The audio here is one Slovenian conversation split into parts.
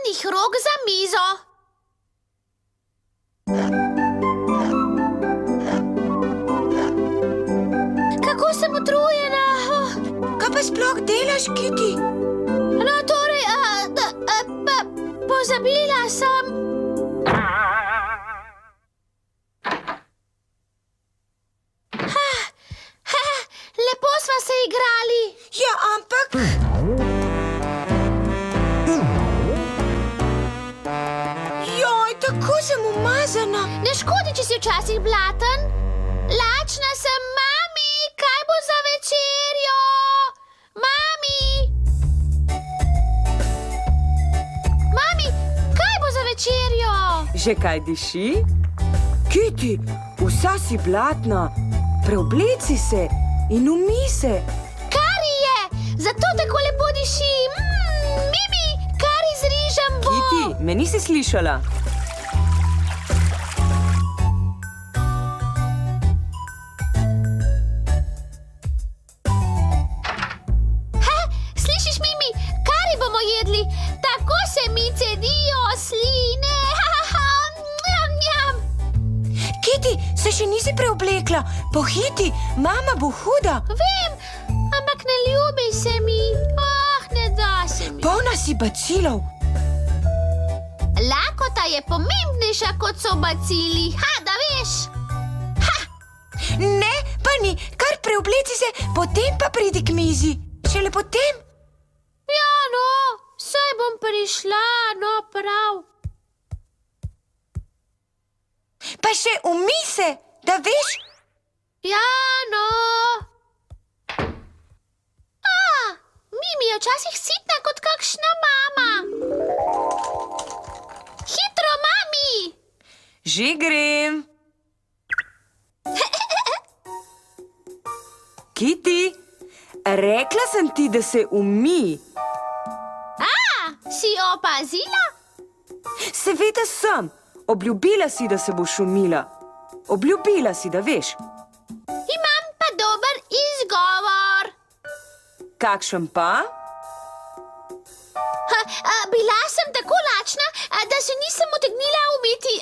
zadnjih rok za mizo. Kako sem utrujena. Kaj pa sploh delaš, Kitty? No, torej, pozabila sem. Lepo sva se igrali. Ja, ampak... Joj, tako sem umazana. Ne škodi, če si včasih blaten. Lačna sem, mami, kaj bo za večerjo? Mami! Mami, kaj bo za večerjo? Že kaj diši? Kitty, vsa si blatna. Preobleci se in umij se. Kari je, zato tako lepo diši. Mimi, kari z rižem bo. Kitty, me nisi slišala? Slišiš, Mimi, kari bomo jedli? Tako se mi cedijo sline. Njam, njam. Kitty, se še nisi preoblekla. Pohiti, mama bo huda. Vem, ampak ne ljubi se mi. Ne da se mi. Polna si bacilov. Lakota je pomembnejša kot so bacili. Da veš. Ne, pa ni. Kar preobleci se, potem pa pridi k mizi. Šele potem. Ja, no, saj bom prišla, no prav. Pa še umij se, da veš. Ja, no. Mimi je včasih sitna kot kakšna mama. Hitro, mami! Že grem. Kitty, rekla sem ti, da se umij. Si opazila? Seveda sem. Obljubila si, da se boš umila. Obljubila si, da veš. Imam pa dober izgovor. Kakšen pa? Bila sem tako lačna, da se nisem utegnila umiti.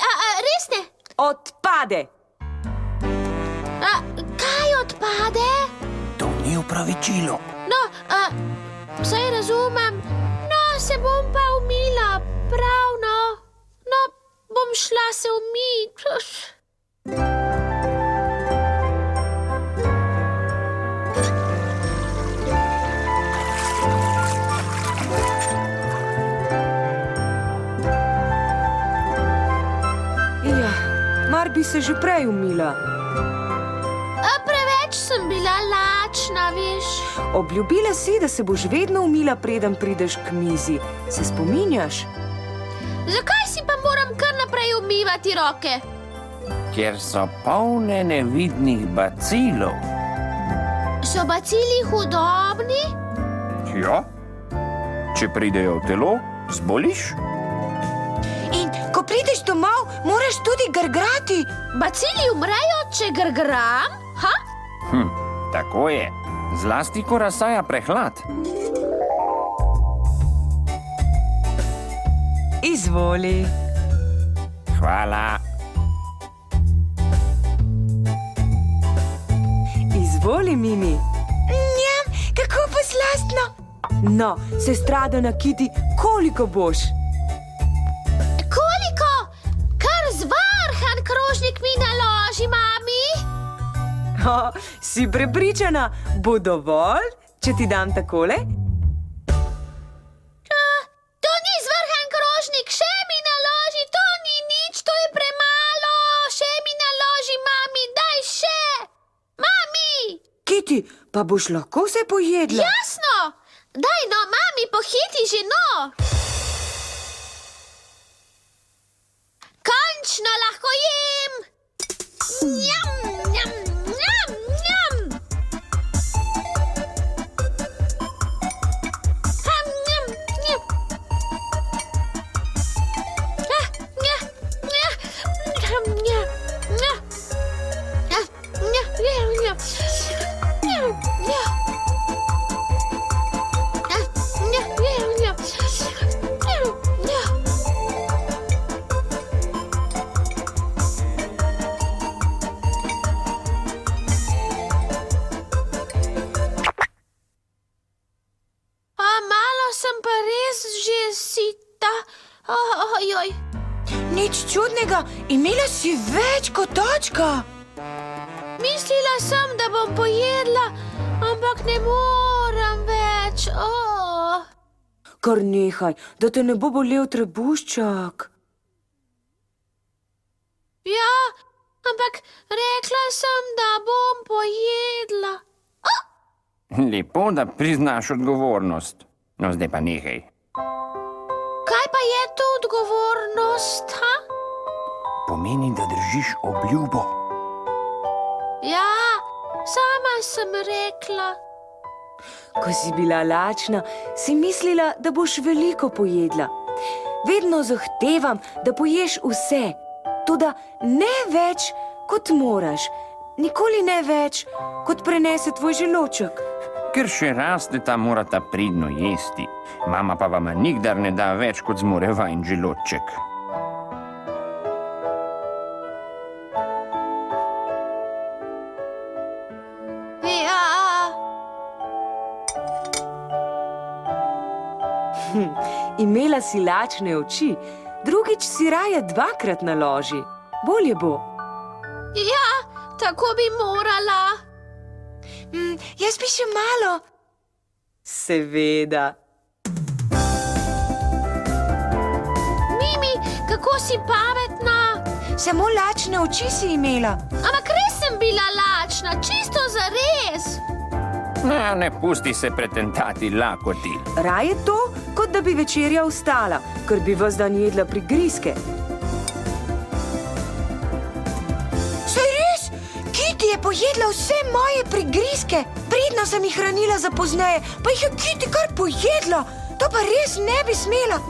Res ne? Odpade. Kaj odpade? To ni opravičilo. No, saj razumem. No, se bom pa umila, prav no. No, bom šla se umit. Ja, mar bi se že prej umila. Preveč sem bila lačna, veš. Obljubila si, da se boš vedno umila, preden prideš k mizi. Se spominjaš? Zakaj si pa moram kar naprej umivati roke? Ker so polne nevidnih bacilov. So bacili hudobni? Ja? Če pridejo v telo, zboliš? In ko prideš domov, moraš tudi grgrati. Bacili umrejo, če grgram? Tako je. Zlasti, ko razsaja prehlad. Izvoli. Hvala. Izvoli, Mimi. Njam, kako pa slastno. No, sestradana Kitty, koliko boš? Koliko? Kar zvarhan krožnik mi naloži, mami. Si prepričana, bo dovolj, če ti dam takole? To ni zvrhan krožnik, še mi naloži, to ni nič, to je premalo. Še mi naloži, mami, daj še. Mami! Kitty, pa boš lahko vse pojedla. Jasno! Daj no, mami, pohiti že no. Končno lahko jem. Njam, njam, njam, njam. Njam, njam. Nja, nja, nja, nja, nja. Nja, nja, nja, nja. Nja, nja. Nja, nja, nja. Nja, nja. sem pa res že sita. Ojoj. Nič čudnega, imela si več kot točka. Mislila sem, da bom pojedla, ampak ne moram več. Kar nehaj, da te ne bo bolel trebuščak. Ja, ampak rekla sem, da bom pojedla. Lepo, da priznaš odgovornost. No, zdaj pa nehaj. Kaj pa je to odgovornost, ha? Pomeni, da držiš obljubo. Ja, sama sem rekla. Ko si bila lačna, si mislila, da boš veliko pojedla. Vedno zahtevam, da poješ vse, toda ne več, kot moraš. Nikoli ne več, kot prenese tvoj želoček. Ker še rasteta, morata pridno jesti. Mama pa vama nikdar ne da več, kot zmore vajin želodček. Ja, Imela si lačne oči, drugič si raje dvakrat naloži. Bolje bo. ja, tako bi morala. Jaz bi še malo. Seveda. Mimi, kako si pametna. Samo lačne oči si imela. Ampak res sem bila lačna, čisto zares. Ne pusti se pretentati lakoti. Raje to, kot da bi večerja ostala, ker bi ves dan jedla prigrizke. Saj res, Kitty je pojedla vse moje prigrizke. Pridno sem jih hranila za pozneje, pa jih je Kitty kar pojedla. To pa res ne bi smela.